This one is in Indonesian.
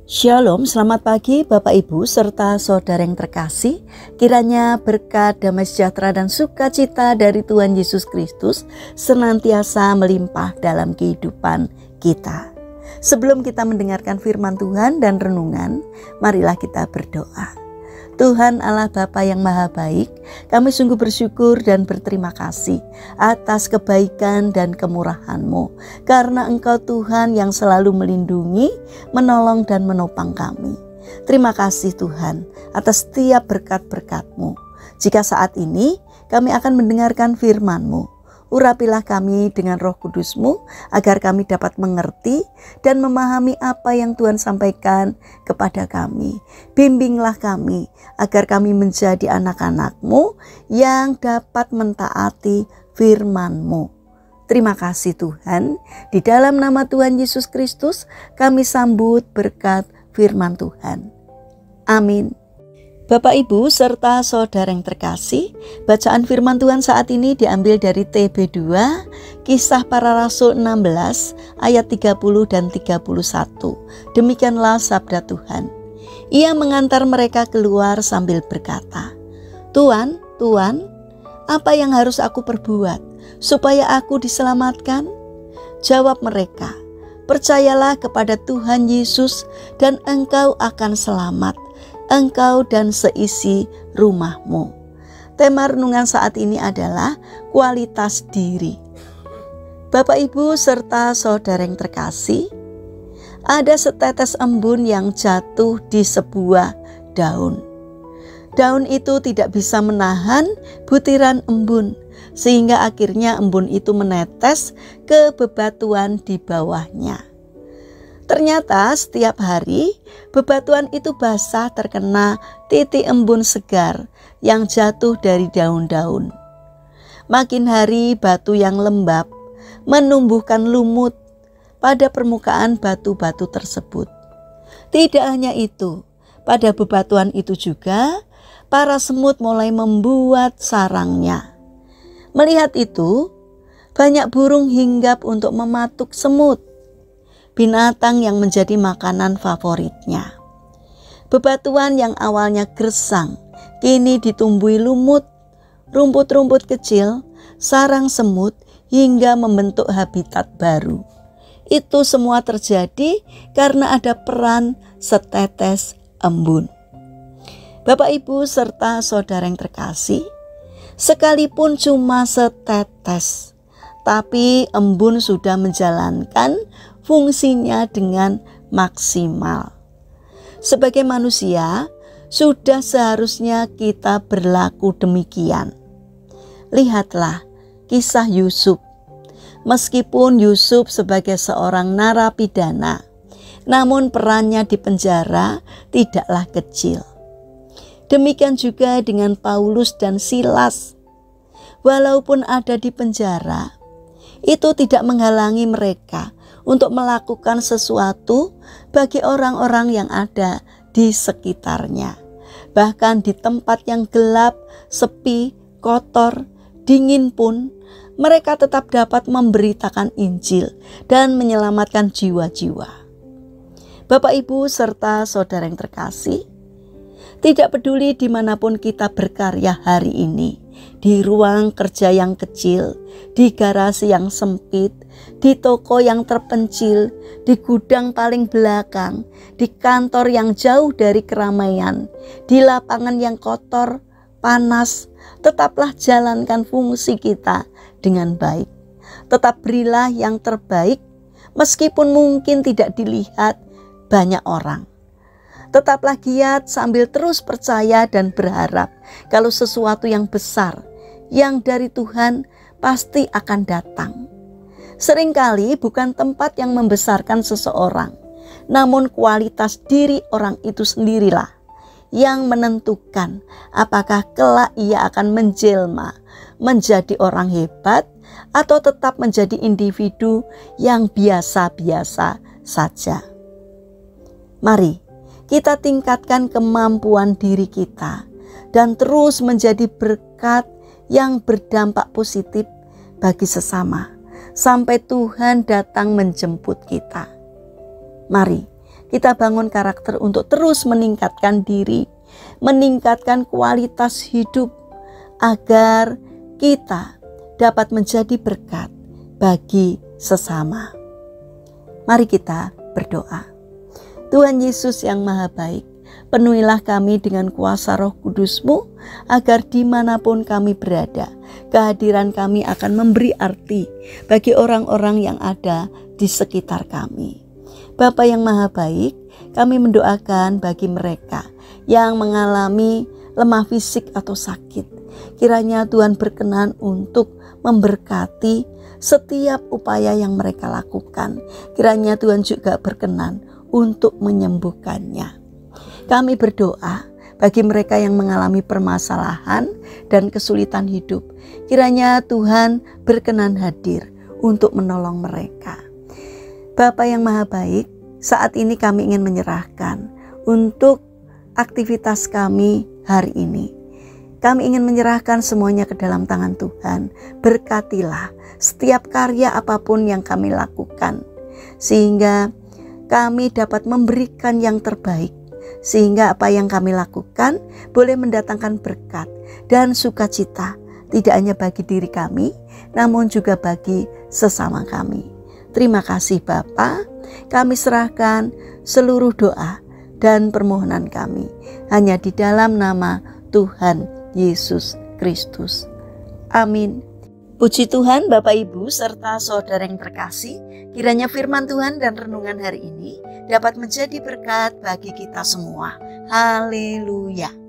Shalom, selamat pagi Bapak Ibu serta saudara yang terkasih. Kiranya berkat, damai sejahtera dan sukacita dari Tuhan Yesus Kristus senantiasa melimpah dalam kehidupan kita. Sebelum kita mendengarkan firman Tuhan dan renungan, marilah kita berdoa. Tuhan Allah Bapa yang Maha Baik, kami sungguh bersyukur dan berterima kasih atas kebaikan dan kemurahan-Mu, karena Engkau Tuhan yang selalu melindungi, menolong dan menopang kami. Terima kasih Tuhan atas setiap berkat-berkat-Mu. Jika saat ini kami akan mendengarkan firman-Mu, urapilah kami dengan Roh Kudus-Mu agar kami dapat mengerti dan memahami apa yang Tuhan sampaikan kepada kami. Bimbinglah kami agar kami menjadi anak-anak-Mu yang dapat mentaati firman-Mu. Terima kasih Tuhan. Di dalam nama Tuhan Yesus Kristus kami sambut berkat firman Tuhan. Amin. Bapak Ibu serta saudara yang terkasih, bacaan firman Tuhan saat ini diambil dari TB2 Kisah Para Rasul 16 ayat 30 dan 31. Demikianlah sabda Tuhan. Ia mengantar mereka keluar sambil berkata, "Tuan, Tuan, apa yang harus aku perbuat supaya aku diselamatkan?" Jawab mereka, "Percayalah kepada Tuhan Yesus dan engkau akan selamat, engkau dan seisi rumahmu." Tema renungan saat ini adalah kualitas diri. Bapak Ibu serta saudara yang terkasih, ada setetes embun yang jatuh di sebuah daun. Daun itu tidak bisa menahan butiran embun, sehingga akhirnya embun itu menetes ke bebatuan di bawahnya. Ternyata setiap hari bebatuan itu basah terkena titik embun segar yang jatuh dari daun-daun. Makin hari batu yang lembab menumbuhkan lumut pada permukaan batu-batu tersebut. Tidak hanya itu, pada bebatuan itu juga para semut mulai membuat sarangnya. Melihat itu, banyak burung hinggap untuk mematuk semut, binatang yang menjadi makanan favoritnya. Bebatuan yang awalnya gersang kini ditumbuhi lumut, rumput-rumput kecil, sarang semut hingga membentuk habitat baru. Itu semua terjadi karena ada peran setetes embun. Bapak Ibu serta saudara yang terkasih, sekalipun cuma setetes, tapi embun sudah menjalankan fungsinya dengan maksimal. Sebagai manusia, sudah seharusnya kita berlaku demikian. Lihatlah kisah Yusuf. Meskipun Yusuf sebagai seorang narapidana, namun perannya di penjara tidaklah kecil. Demikian juga dengan Paulus dan Silas. Walaupun ada di penjara, itu tidak menghalangi mereka untuk melakukan sesuatu bagi orang-orang yang ada di sekitarnya. Bahkan di tempat yang gelap, sepi, kotor, dingin pun, mereka tetap dapat memberitakan Injil dan menyelamatkan jiwa-jiwa. Bapak Ibu serta saudara yang terkasih, tidak peduli dimanapun kita berkarya hari ini, di ruang kerja yang kecil, di garasi yang sempit, di toko yang terpencil, di gudang paling belakang, di kantor yang jauh dari keramaian, di lapangan yang kotor, panas, tetaplah jalankan fungsi kita dengan baik. Tetap berilah yang terbaik meskipun mungkin tidak dilihat banyak orang. Tetaplah giat sambil terus percaya dan berharap kalau sesuatu yang besar yang dari Tuhan pasti akan datang. Seringkali bukan tempat yang membesarkan seseorang, namun kualitas diri orang itu sendirilah yang menentukan apakah kelak ia akan menjelma menjadi orang hebat atau tetap menjadi individu yang biasa-biasa saja. Mari kita tingkatkan kemampuan diri kita dan terus menjadi berkat yang berdampak positif bagi sesama sampai Tuhan datang menjemput kita. Mari kita bangun karakter untuk terus meningkatkan diri, meningkatkan kualitas hidup, agar kita dapat menjadi berkat bagi sesama. Mari kita berdoa. Tuhan Yesus yang Maha Baik, penuhilah kami dengan kuasa Roh Kudus-Mu, agar dimanapun kami berada, kehadiran kami akan memberi arti bagi orang-orang yang ada di sekitar kami. Bapa yang Maha Baik, kami mendoakan bagi mereka yang mengalami lemah fisik atau sakit. Kiranya Tuhan berkenan untuk memberkati setiap upaya yang mereka lakukan. Kiranya Tuhan juga berkenan untuk menyembuhkannya. Kami berdoa bagi mereka yang mengalami permasalahan dan kesulitan hidup. Kiranya Tuhan berkenan hadir untuk menolong mereka. Bapa yang Maha Baik, saat ini kami ingin menyerahkan untuk aktivitas kami hari ini. Kami ingin menyerahkan semuanya ke dalam tangan Tuhan. Berkatilah setiap karya apapun yang kami lakukan, sehingga kami dapat memberikan yang terbaik, sehingga apa yang kami lakukan boleh mendatangkan berkat dan sukacita, tidak hanya bagi diri kami, namun juga bagi sesama kami. Terima kasih Bapa, kami serahkan seluruh doa dan permohonan kami hanya di dalam nama Tuhan Yesus Kristus. Amin. Puji Tuhan, Bapak Ibu serta saudara yang terkasih, kiranya firman Tuhan dan renungan hari ini dapat menjadi berkat bagi kita semua. Haleluya.